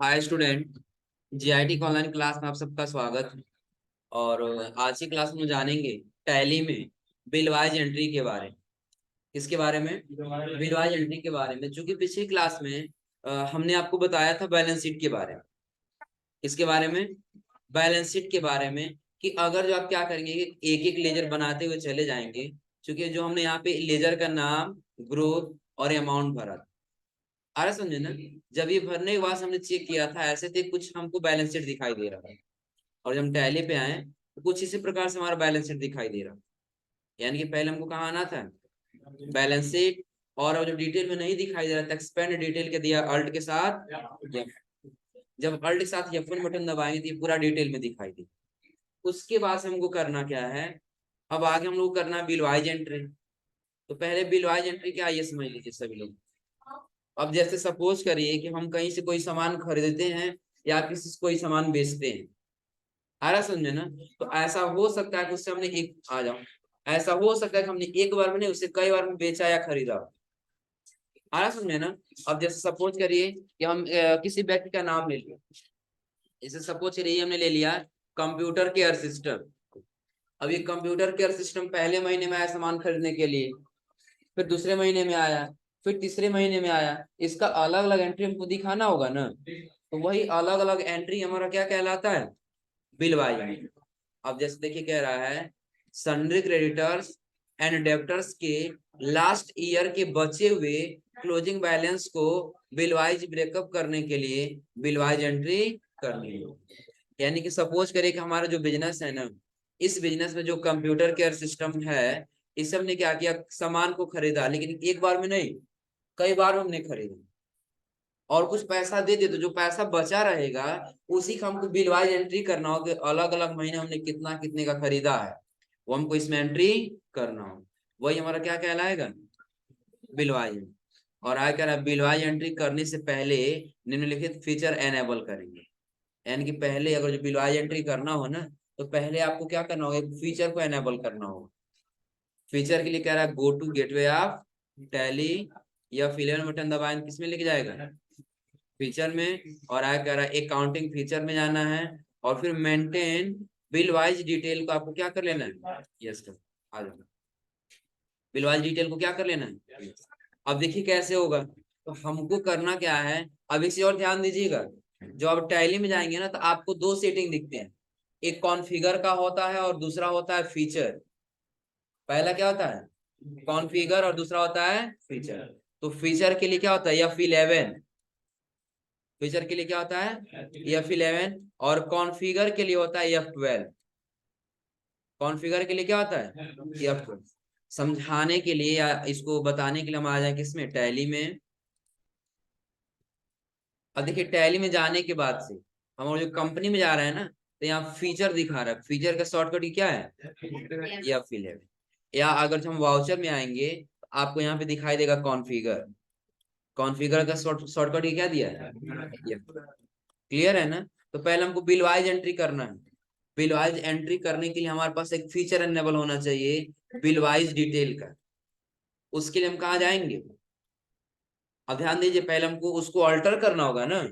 हाय student. GIT online class में आप सबका स्वागत। और आज की क्लास में जानेंगे टैली में बिल वाइज एंट्री के बारे में। किसके बारे में? बिल वाइज एंट्री के बारे में। चूंकि पिछली क्लास में हमने आपको बताया था बैलेंस शीट के बारे में। इसके बारे में बैलेंस शीट के बारे में कि अगर जो आप क्या करेंगे कि एक एक लेजर बनाते हुए चले जाएंगे। क्योंकि जो हमने यहाँ पे लेजर का नाम, ग्रुप और अमाउंट भरा था। आ रहा समझे ना? जब ये भरने के बाद हमने चेक किया था, ऐसे थे कुछ हमको बैलेंस शीट दिखाई दे रहा था। और जब हम टैली पे आए तो कुछ इसी प्रकार से हमारा बैलेंस शीट दिखाई दे रहा। यानी कि पहले हमको कहाँ आना था? Balance sheet. और अब जब डिटेल में नहीं दिखाई दे रहा था, एक्सपेंड डिटेल के दिया अल्ट के साथ F। जब अल्ट के साथ F1 बटन दबाएंगे तो ये पूरा डिटेल में दिखाई दे। उसके बाद से हमको करना क्या है? अब आगे हम लोग करना बिल वाइज एंट्री। तो पहले बिल वाइज एंट्री क्या है ये समझ लीजिए सभी लोग। अब जैसे सपोज करिए कि हम कहीं से कोई सामान खरीदते हैं या किसी से कोई सामान बेचते हैं। आ रहा समझे ना? तो ऐसा हो सकता है कि उससे हमने एक आ जाओ ऐसा हो सकता है कि हमने एक बार में नहीं, उससे कई बार में बेचा या खरीदा। आ रहा समझे ना? अब जैसे सपोज करिए कि हम किसी व्यक्ति का नाम ले लिया। जैसे सपोज करिए हमने ले लिया कंप्यूटर केयर सिस्टम। अब ये कंप्यूटर केयर सिस्टम पहले महीने में आया सामान खरीदने के लिए, फिर दूसरे महीने में आया, फिर तीसरे महीने में आया। इसका अलग अलग एंट्री हमको दिखाना होगा ना। तो वही अलग अलग एंट्री हमारा क्या कहलाता है? Bill wise entry. अब जैसे देखिए कह रहा है सन्ड्री क्रेडिटर्स एंड डेब्टर्स के लास्ट ईयर के बचे हुए क्लोजिंग बैलेंस को बिल वाइज ब्रेकअप करने के लिए बिल वाइज एंट्री करनी है। यानी कि सपोज करिए कि हमारा जो बिजनेस है ना, इस बिजनेस में जो कंप्यूटर केयर सिस्टम है, इस हमने क्या किया, सामान को खरीदा, लेकिन एक बार में नहीं, कई बार हमने खरीदा और कुछ पैसा दे दे, तो जो पैसा बचा रहेगा उसी का हमको बिल वाइज एंट्री करना हो कि अलग अलग महीने हमने कितना कितने का खरीदा है, वो हमको इसमें एंट्री करना हो। वही हमारा क्या कहलाएगा? Bill wise. और आगे कह रहा है बिल वाइज एंट्री करने से पहले निम्नलिखित फीचर एनेबल करेंगे। यानी कि पहले अगर जो बिल वाइज एंट्री करना हो ना, तो पहले आपको क्या करना होगा, एक फीचर को एनेबल करना होगा। फीचर के लिए कह रहा है go to gateway of Tally, या फिर बटन दबाएं किसमें लेके जाएगा? फीचर में। और आगे कह रहा है अकाउंटिंग फीचर में जाना है। और फिर मेंटेन बिल वाइज डिटेल को आपको क्या कर लेना है? यस सर, आ जाओ। बिल वाइज डिटेल को क्या कर लेना है? Yes। अब देखिए कैसे होगा। तो हमको करना क्या है, अब इसे और ध्यान दीजिएगा। जो आप टैली में जाएंगे ना, तो आपको दो सेटिंग दिखते हैं। एक कॉन्फ़िगर का होता है और दूसरा होता है फीचर। पहला क्या होता है? कॉन्फ़िगर, और दूसरा होता है फीचर। तो फीचर के लिए क्या होता है? F11। फीचर के लिए क्या होता है? F11। और कॉन्फ़िगर के लिए होता है F12। कॉन्फ़िगर के लिए क्या होता है? F12। समझाने के लिए या इसको बताने के लिए हम आ जाए किसमें? टैली में। अब देखिए टैली में जाने के बाद से हम और जो कंपनी में जा रहे हैं ना, तो यहाँ फीचर दिखा रहा है। फीचर का शॉर्टकट क्या है? F11। या अगर हम वाउचर में आएंगे तो आपको यहाँ पे दिखाई देगा कॉन्फ़िगर। कॉन्फ़िगर का शॉर्टकट क्या दिया है? क्लियर है ना? तो पहले हमको बिल वाइज एंट्री करना है। बिल वाइज एंट्री करने के लिए हमारे पास एक फीचर एनेबल होना चाहिए बिल वाइज डिटेल का। उसके लिए हम कहाँ जाएंगे? अब ध्यान दीजिए, पहले हमको उसको अल्टर करना होगा ना।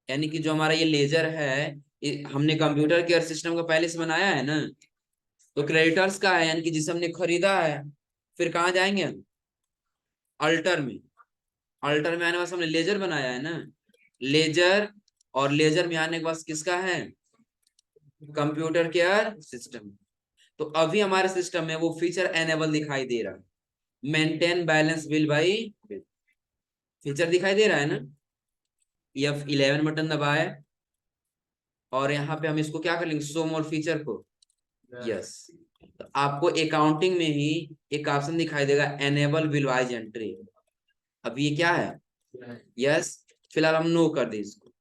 यानी कि जो हमारा ये लेजर है, हमने कंप्यूटर केयर सिस्टम का पहले से बनाया है ना। तो क्रेडिटर्स का है, यानी कि जिसे हमने खरीदा है। फिर कहाँ जाएंगे हम? अल्टर में। अल्टर में आने के बाद हमने लेजर बनाया है ना, लेजर। और लेजर में आने के बाद किसका है? Computer care system. तो अभी हमारे सिस्टम में वो फीचर एनेबल दिखाई दे रहा है, maintain balance bill by bill. Feature दिखाई दे रहा है ना? F11 बटन दबाए और यहाँ पे हम इसको क्या कर लेंगे, शो मोर फीचर को। यस। तो आपको अकाउंटिंग में ही एक ऑप्शन दिखाई देगा एनेबल बिल वाइज एंट्री। अब ये क्या है? यस। फिलहाल हम नो कर दे इसको।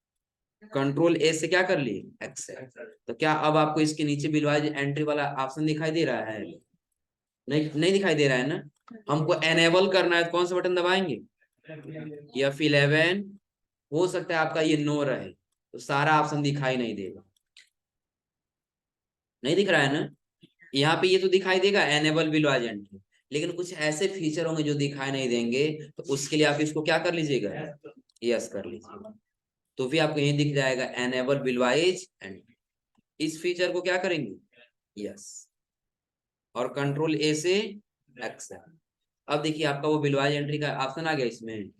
कंट्रोल ए से क्या कर लिए? एक्सेप्ट। तो क्या अब आपको इसके नीचे बिल वाइज एंट्री वाला ऑप्शन दिखाई दे रहा है? नहीं, नहीं दिखाई दे रहा है ना? हमको एनेबल करना है, कौन सा बटन दबाएंगे? F11। हो सकता है आपका ये नो रहे, तो सारा ऑप्शन दिखाई नहीं देगा। नहीं दिख रहा है ना? यहाँ पे ये तो दिखाई देगा एनेबल बिलो एजेंट, लेकिन कुछ ऐसे फीचर होंगे जो दिखाई नहीं देंगे। तो उसके लिए आप इसको क्या कर लीजिएगा? यस कर लीजिएगा। तो भी आपको यही दिख जाएगा एनेबल बिलवाइज एंट्री। इस फीचर को क्या करेंगे, यस, और कंट्रोल ए से एक्सेप्ट। अब देखिए आपका वो बिलवाइज एंट्री का ऑप्शन आ गया इसमें।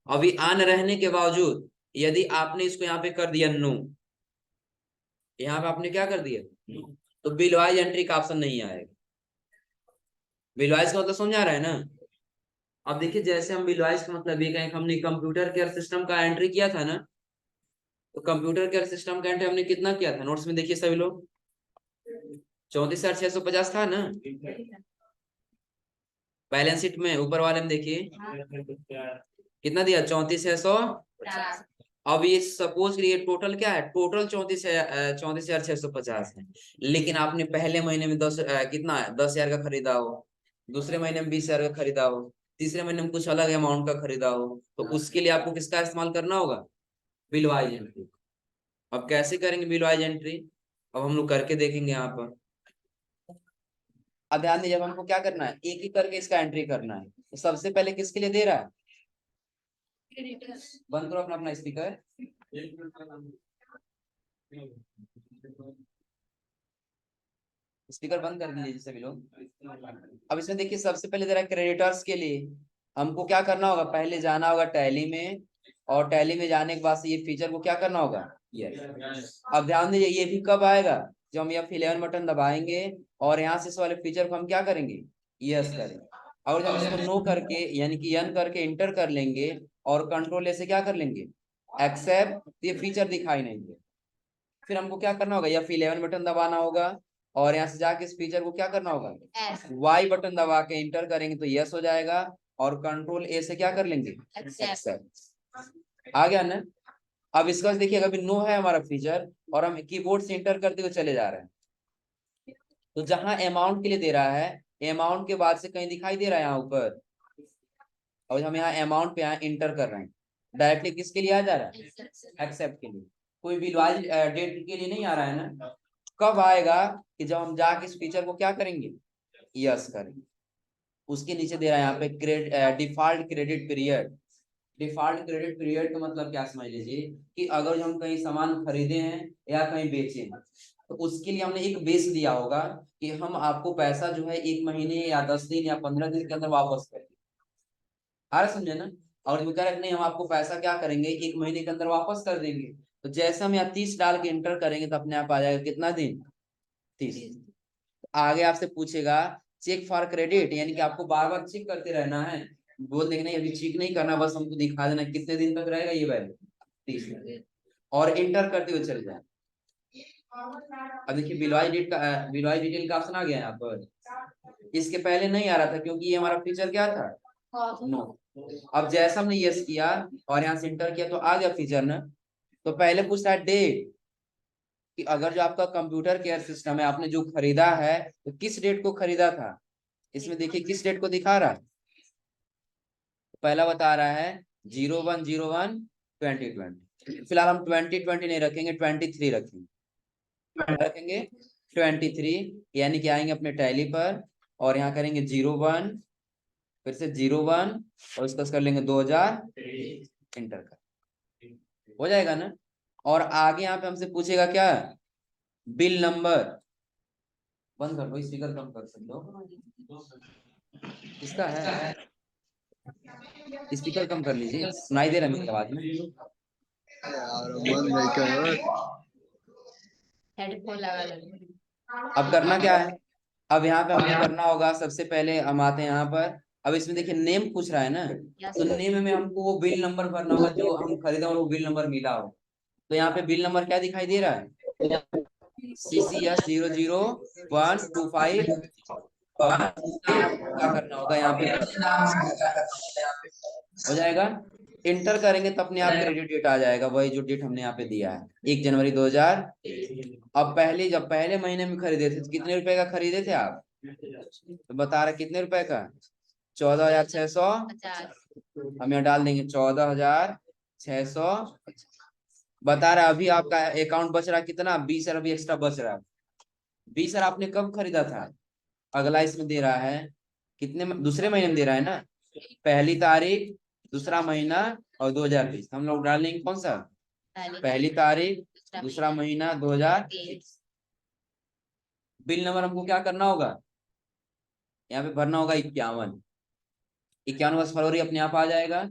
अभी ऑन रहने के बावजूद यदि आपने इसको यहाँ पे कर दिया नो, यहाँ पे आपने क्या कर दिया, तो बिलवाइज एंट्री का ऑप्शन नहीं आएगा। बिलवाइज का मतलब समझ आ रहा है ना। अब देखिए जैसे हम बिलवाइज का मतलब ये कहें, हमने कंप्यूटर केयर सिस्टम का एंट्री किया था ना, तो कंप्यूटर केयर सिस्टम का एंट्री हमने कितना किया था, नोट्स में देखिए सभी लोग, 34,650 था ना। बैलेंस शीट में ऊपर वाले में देखिए कितना दिया, 34,600। अब ये सपोज ये टोटल क्या है, टोटल 34,650 है। लेकिन आपने पहले महीने में कितना है, 10,000 का खरीदा हो, दूसरे महीने में 20,000 का खरीदा हो, तीसरे महीने में कुछ अलग अमाउंट का खरीदा हो, तो उसके लिए आपको किसका इस्तेमाल करना होगा, बिलवाइज एंट्री। अब कैसे करेंगे बिलवाइज एंट्री, अब हम लोग करके देखेंगे यहाँ पर। अब ध्यान दीजिए, जब हमको क्या करना है, एक एक करके इसका एंट्री करना है। तो सबसे पहले किसके लिए दे रहा है, बंद करो अपना अपना स्पीकर। स्पीकर बंद कर दीजिए सभी लोग। अब इसमें देखिए सबसे पहले दे रहा है क्रेडिटर्स के लिए। हमको क्या करना होगा, पहले जाना होगा टैली में, और टैली में जाने के बाद से ये फीचर को क्या करना होगा, यस। अब ध्यान दीजिए ये भी कब आएगा, जब हम F11 बटन दबाएंगे और यहाँ से इस वाले फीचर को हम क्या करेंगे, यस करेंगे। और जब इसको नो करके यानी कि यन करके इंटर कर लेंगे और कंट्रोल ए से क्या कर लेंगे, एक्सेप्ट, ये फीचर दिखाई नहीं दे। फिर हमको क्या करना होगा, F11 बटन दबाना होगा और यहाँ से जाके इस फीचर को क्या करना होगा, वाई बटन दबा के इंटर करेंगे तो यस हो जाएगा, और कंट्रोल ए से क्या कर लेंगे, एक्सेप्ट। आ गया ना। अब इसका देखिए अभी नो है हमारा फीचर और हम कीबोर्ड से इंटर करते हुए चले जा रहे हैं, तो जहां अमाउंट के लिए दे रहा है अमाउंट के बाद से कहीं दिखाई दे रहा है यहाँ ऊपर, और हम यहाँ अमाउंट पे यहाँ इंटर कर रहे हैं, डायरेक्टली किसके लिए आ जा रहा है, एक्सेप्ट के लिए। कोई बिलवाइज डेट के लिए नहीं आ रहा है ना। कब आएगा कि जब हम जाके इस फीचर को क्या करेंगे, यस करेंगे। उसके नीचे दे रहा है यहाँ पे default credit period. Default credit period का मतलब क्या समझ लीजिए कि अगर हम कहीं सामान खरीदे हैं या कहीं बेचे हैं, तो उसके लिए हमने एक बेस दिया होगा कि हम आपको पैसा जो है 1 महीने या 10 दिन या 15 दिन के अंदर वापस करेंगे। आ रहा समझे ना। और वो कह रहे नहीं हम आपको पैसा क्या करेंगे, 1 महीने के अंदर वापस कर देंगे। तो जैसे हम यहाँ 30 डाल के इंटर करेंगे तो अपने आप आ जाएगा कितना दिन, 30। आगे आपसे पूछेगा चेक फॉर क्रेडिट, यानी कि आपको बार बार चेक करते रहना है। बोल देंगे नहीं अभी चेक नहीं करना, बस हमको दिखा देना कितने दिन तक रहेगा ये वैल्यू, 30 दिन, और इंटर करते हुए चले जाए। अब देखिए बिलवाई डिटेल का ऑप्शन आ गया यहाँ पर। इसके पहले नहीं आ रहा था क्योंकि ये हमारा फीचर क्या था, नो। अब जैसा हमने यस किया और यहाँ से इंटर किया तो आ गया फीचर ना। तो पहले पूछ रहा है डेट, कि अगर जो आपका कंप्यूटर केयर सिस्टम है आपने जो खरीदा है तो किस डेट को खरीदा था। इसमें देखिए किस डेट को दिखा रहा है, पहला बता रहा है 01/01/2020। फिलहाल हम 2020 नहीं रखेंगे, 23 रखेंगे 23, यानी कि आएंगे अपने टैली पर और यहाँ करेंगे 01, फिर से 01 और इसका कर लेंगे 2000, इंटर कर, हो जाएगा ना। और आगे यहाँ पे हमसे पूछेगा क्या, बिल नंबर। बंद कर दो स्पीकर, कम कर सकते हो इसका है, स्पीकर कम कर लीजिए, सुनाई दे रहा है मेरी आवाज में। हेडफोन लगा लो। अब करना क्या है, अब यहाँ पे हमको करना होगा, सबसे पहले हम आते हैं यहाँ पर। अब इसमें देखिए नेम पूछ रहा है ना, तो नेम में हमको वो बिल नंबर भरना होगा जो हम खरीदा और वो बिल नंबर मिला हो। तो यहाँ पे बिल नंबर क्या दिखाई दे रहा है, CCS 00125। क्या करना होगा यहाँ पे, हो जाएगा, इंटर करेंगे तो अपने आप क्रेडिट डेट आ जाएगा, वही जो डेट हमने यहाँ पे दिया है 1 जनवरी 2000। अब जब पहले महीने में खरीदे थे तो कितने रुपए का खरीदे थे आप, तो बता रहे कितने रुपए का, 14,600। हम यहाँ डाल देंगे 14,600। बता रहा अभी आपका अकाउंट बच रहा कितना, 20,000 अभी एक्स्ट्रा बच रहा है। 20,000 आपने कब खरीदा था, अगला इसमें दे रहा है कितने, दूसरे महीने में दे रहा है ना, पहली तारीख, दूसरा महीना और 2020। हम लोग डाल लेंगे कौन सा, पहली तारीख, दूसरा महीना 2023। बिल नंबर हमको क्या करना होगा, यहाँ पे भरना होगा 51। 51 फरवरी अपने आप आ जाएगा।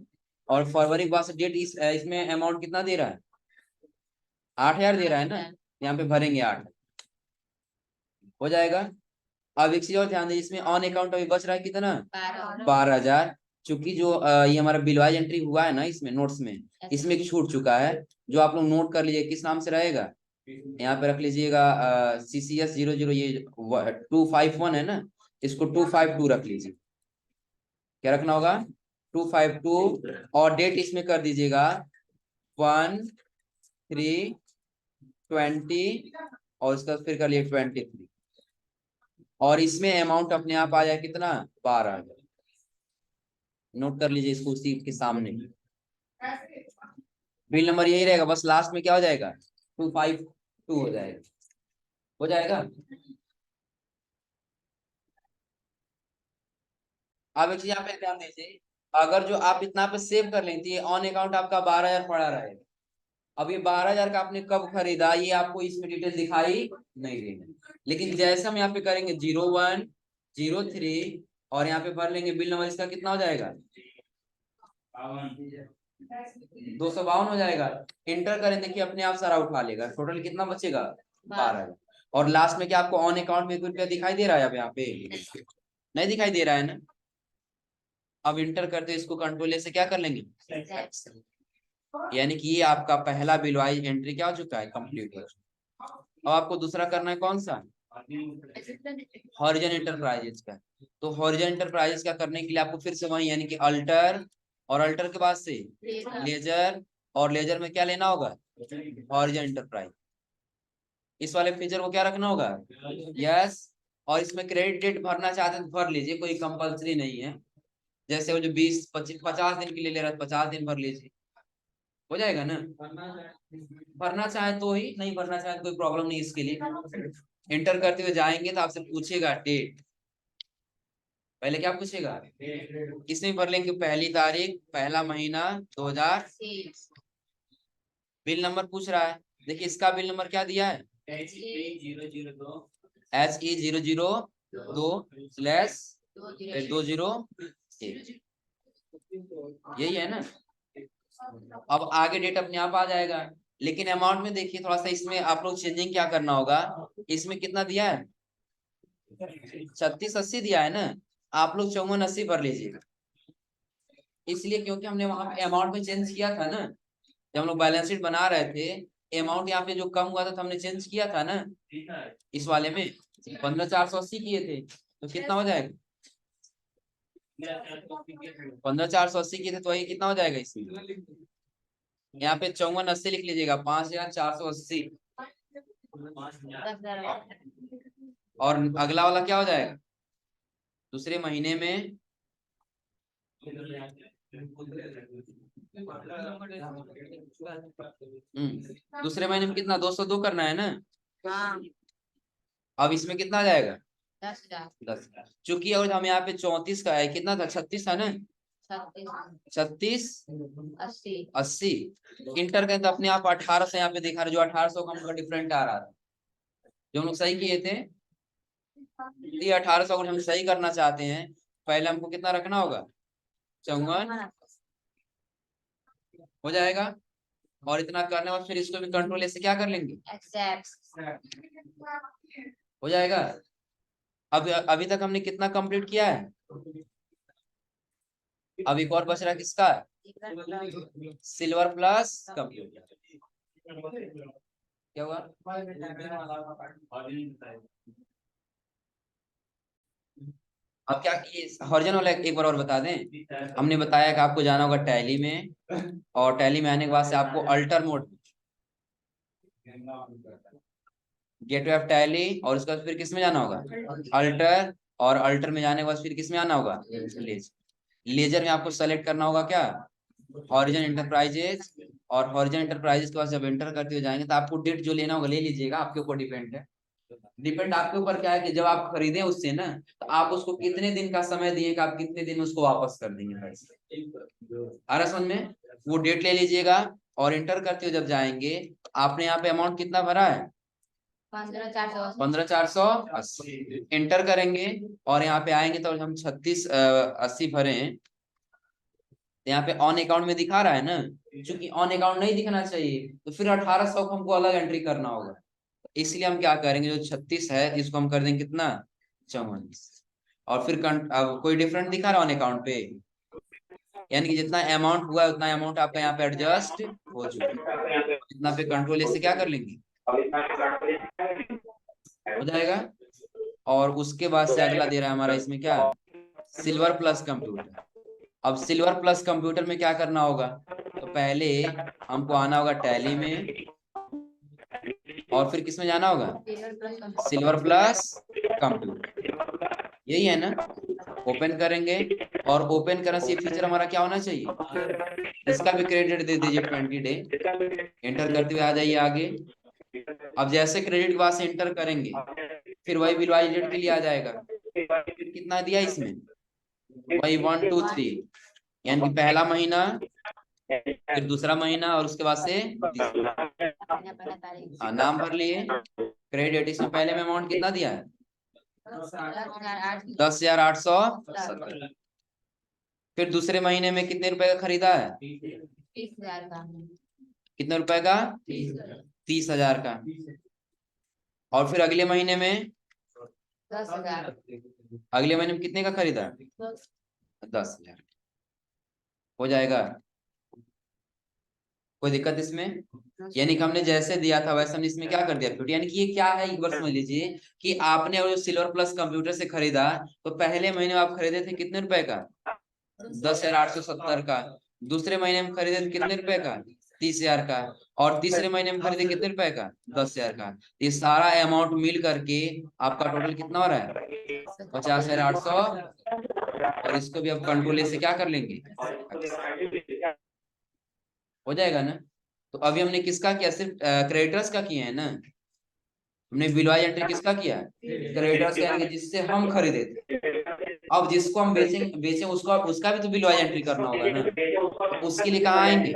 और फरवरी के बाद से डेट इसमें अमाउंट कितना दे रहा है, 8000 दे रहा है ना, यहाँ पे भरेंगे 8, हो जाएगा। अब एक चीज और ध्यान दीजिए, इसमें ऑन अकाउंट अभी बच रहा है कितना, 12,000। चूंकि जो ये हमारा बिलवाइज एंट्री हुआ है ना इसमें नोट्स में, इसमें छूट चुका है। जो आप लोग नोट कर लीजिए, किस नाम से रहेगा, यहाँ पे रख लीजिएगा CCS 00, ये 251 है ना, इसको 252 रख लीजिए। क्या रखना होगा, 252। और डेट इसमें कर दीजिएगा 1/3/20, और उसका फिर कर लिए 23। और इसमें अमाउंट अपने आप आ जाए कितना, 12,000। नोट कर लीजिए इसको उसी के सामने। बिल नंबर यही रहेगा, बस लास्ट में क्या हो जाएगा, 252 हो जाएगा, हो जाएगा। अब एक चीज यहाँ पे ध्यान दीजिए, अगर जो आप इतना पे सेव कर लेंगे, ऑन अकाउंट आपका 12,000 पड़ा रहेगा। अब ये 12,000 का आपने कब खरीदा, ये आपको इसमें डिटेल दिखाई नहीं देगी। लेकिन जैसे हम यहाँ पे करेंगे 0103, और यहाँ पे भर लेंगे बिल नंबर, इसका कितना हो जाएगा, 252 हो जाएगा। इंटर करें, देखिए अपने आप सारा उठा लेगा, टोटल कितना बचेगा, 12,000। और लास्ट में क्या आपको ऑन अकाउंट में 1 रुपया दिखाई दे रहा है, अब यहाँ पे नहीं दिखाई दे रहा है ना। अब इंटर करते इसको कंट्रोल से क्या कर लेंगे, यानी कि ये आपका पहला बिलवाइज एंट्री क्या हो चुका है, कंप्लीट हो चुका। अब आपको दूसरा करना है कौन सा, हॉरिजन एंटरप्राइजेज का। तो हॉरिजन एंटरप्राइजेज का करने के लिए आपको फिर से वही, यानी कि अल्टर, और अल्टर के बाद से लेजर, और लेजर में क्या लेना होगा, हॉरिजन एंटरप्राइज। इस वाले फीचर को क्या रखना होगा, यस। और इसमें क्रेडिट डेट भरना चाहते हैं तो भर लीजिए, कोई कंपलसरी नहीं है। जैसे वो जो 20-25-50 दिन के लिए ले रहा है, 50 दिन भर लीजिए, हो जाएगा ना। भरना चाहे तो ही, नहीं भरना चाहे तो कोई प्रॉब्लम नहीं इसके लिए। इंटर करते हुए जाएंगे तो आपसे पूछेगा डेट, पहले क्या पूछेगा, इसमें भर लेंगे पहली तारीख, पहला महीना 2000। बिल नंबर पूछ रहा है, देखिए इसका बिल नंबर क्या दिया है, HE002/20, यही है ना। अब आगे डेट अपने आप आ जाएगा। लेकिन अमाउंट में देखिए थोड़ा सा, इसमें आप लोग चेंजिंग क्या करना होगा, इसमें कितना दिया है, 3680 दिया है ना, आप लोग 5480 भर लीजिएगा। इसलिए क्योंकि हमने वहां पे अमाउंट में चेंज किया था ना, जब हम लोग बैलेंस शीट बना रहे थे, अमाउंट यहाँ पे जो कम हुआ था तो हमने चेंज किया था ना, इस वाले में 15,480 किए थे, तो कितना हो जाएगा, 15,480 किए थे, तो वही कितना हो जाएगा इसमें, यहाँ पे 5480 लिख लीजिएगा, 5,480। और अगला वाला क्या हो जाएगा, दूसरे महीने में दूसरे महीने में कितना, 202 करना है ना। अब इसमें कितना आ जाएगा, 10,000। चूंकि और हम यहाँ पे 34 का है, कितना था, 36 था ना, 3680। इंटर करें तो अपने आप 1800 यहाँ पे दिखा रहा, जो 1800 का हमको डिफरेंट आ रहा था, जो हम लोग सही किए थे। ये 1800 अगर हम सही करना चाहते हैं, पहले हमको कितना रखना होगा, 54 हो जाएगा। और इतना करने के बाद फिर इसको भी कंट्रोल ऐसे क्या कर लेंगे, हो जाएगा। अब अभी तक हमने कितना कंप्लीट किया है, अब एक और बच रहा है किसका, सिल्वर प्लस कंप्यूटर। क्या हुआ, अब क्या हॉरिजन वाला एक बार और बता दें। हमने बताया कि आपको जाना होगा टैली में, और टैली में आने के बाद से आपको alter mode, gateway of tally, और उसके बाद फिर किस में जाना होगा, अल्टर। और अल्टर में जाने के बाद फिर किस में आना होगा, लेजर में आपको सेलेक्ट करना होगा क्या, हॉरिजन एंटरप्राइजेज। और हॉरिजन एंटरप्राइजेज के पास जब एंटर करते हुए जाएंगे तो आपको डेट जो लेना होगा ले लीजिएगा, आपके ऊपर डिपेंड है। डिपेंड आपके ऊपर क्या है कि जब आप खरीदें उससे ना, तो आप उसको कितने दिन का समय दिए कि आप कितने दिन उसको वापस कर देंगे पैसे, आ रहा समझ में। वो डेट ले लीजिएगा और एंटर करते हुए जब जाएंगे, आपने यहाँ पे अमाउंट कितना भरा है? 15,480 एंटर करेंगे और यहाँ पे आएंगे तो हम 3680 भरे हैं। यहाँ पे ऑन अकाउंट में दिखा रहा है ना, क्योंकि ऑन अकाउंट नहीं दिखना चाहिए तो फिर 1800 को हमको अलग एंट्री करना होगा। इसलिए हम क्या करेंगे, जो 36 है इसको हम कर देंगे कितना, 44। और फिर अब कोई डिफरेंट दिखा रहा है ऑन अकाउंट पे, यानी कि जितना अमाउंट हुआ है उतना अमाउंट आपका यहाँ पे एडजस्ट हो चुका है। इतना पे कंट्रोल से क्या कर लेंगे, हो जाएगा। और उसके बाद से अगला दे रहा है हमारा इसमें क्या, सिल्वर प्लस कंप्यूटर। अब सिल्वर प्लस कंप्यूटर में क्या करना होगा, तो पहले हमको आना होगा टैली में और फिर किसमें जाना होगा, सिल्वर प्लस कंप्यूटर, यही है ना। ओपन करेंगे और ओपन करने से फीचर हमारा क्या होना चाहिए, इसका भी क्रेडिट दे दीजिए 20 डे। एंटर करते हुए आ जाइए आगे। अब जैसे क्रेडिट के बाद से एंटर करेंगे फिर वही बिल वाई डेट के लिए आ जाएगा। फिर कितना दिया इसमें, वही 1 2 3, यानी कि पहला महीना फिर दूसरा महीना और उसके बाद से हाँ नाम भर लिए। क्रेडिट इसमें पहले में अमाउंट कितना दिया है, 10,870। फिर दूसरे महीने में कितने रुपए का खरीदा है, 30,000 का। कितने रुपए का, 30,000 का। और फिर अगले महीने में 10,000। अगले महीने में कितने का खरीदा, 10,000। हो जाएगा, कोई दिक्कत इसमें, यानी कि हमने जैसे दिया था वैसे हमने इसमें क्या कर दिया फिर। यानी कि ये क्या है, एक बार समझ लीजिए कि आपने और सिल्वर प्लस कंप्यूटर से खरीदा तो पहले महीने में आप खरीदे थे कितने रुपए का, 10,870 का। दूसरे महीने में खरीदे थे कितने रुपए का, 30,000 का। और तीसरे महीने में खरीदे कितने रुपए का, 10,000 का। ये सारा अमाउंट मिल करके आपका टोटल कितना हो रहा है, 50,800। और इसको भी अब कंट्रोल से क्या कर लेंगे, हो जाएगा ना। तो अभी हमने किसका किया, सिर्फ क्रेडिटर्स का किया है ना। हमने बिलवाई एंट्री किसका किया, क्रेडिटर्स का, यानी कि जिससे हम खरीदे थे। अब जिसको हम बेचें उसको उसका भी तो बिलवाई एंट्री करना होगा ना। तो उसके लिए कहाँ आएंगे,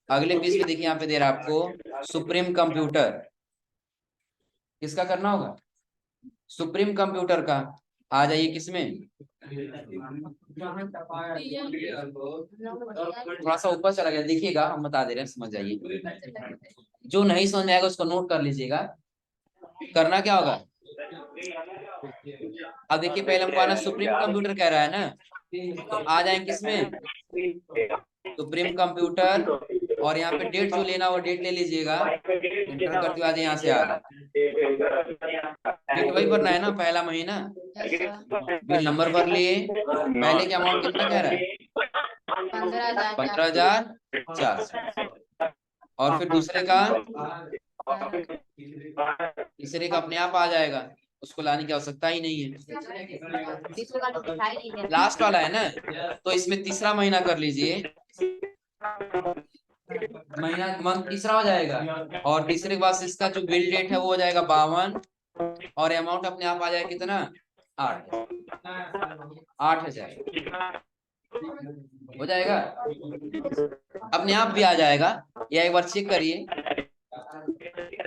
अगले पेज पे देखिए यहाँ पे दे रहा है आपको सुप्रीम कंप्यूटर, किसका करना होगा, सुप्रीम कंप्यूटर का। आ जाइए किसमें, थोड़ा सा ऊपर चला गया, देखिएगा हम बता दे रहे हैं, समझ जाइए। जो नहीं समझ में आएगा उसको नोट कर लीजिएगा। करना क्या होगा, अब देखिए पहले हमको आना सुप्रीम कंप्यूटर कह रहा है ना, तो आ जाएंगे किसमें, सुप्रीम कंप्यूटर। और यहाँ पे डेट जो लेना वो डेट ले लीजिएगा। एंटर करते बाद यहाँ से आ जाए, डेट वही भरना है ना, पहला महीना। बिल नंबर भर लिए, पहले का अमाउंट कितना कह रहा है, 15,400। और फिर दूसरे का, तीसरे का अपने आप आ जाएगा, उसको लाने की आवश्यकता ही नहीं है, लास्ट वाला है ना। तो इसमें तीसरा महीना कर लीजिए, महीना मंथ तीसरा हो जाएगा। और तीसरे के बाद इसका जो बिल डेट है वो हो जाएगा 52। और अमाउंट अपने आप आ जाएगा कितना, 8,000 हो जाएगा, अपने आप भी आ जाएगा। या एक बार चेक करिए,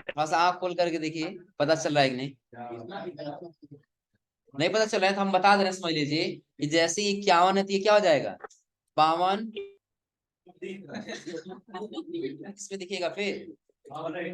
थोड़ा सा आँख खोल करके देखिए पता चल रहा है कि नहीं। नहीं पता चल रहा है तो हम बता दे रहे हैं, समझ लीजिए कि जैसे ये 51 है तो ये क्या हो जाएगा, 52। इसमें देखिएगा फिर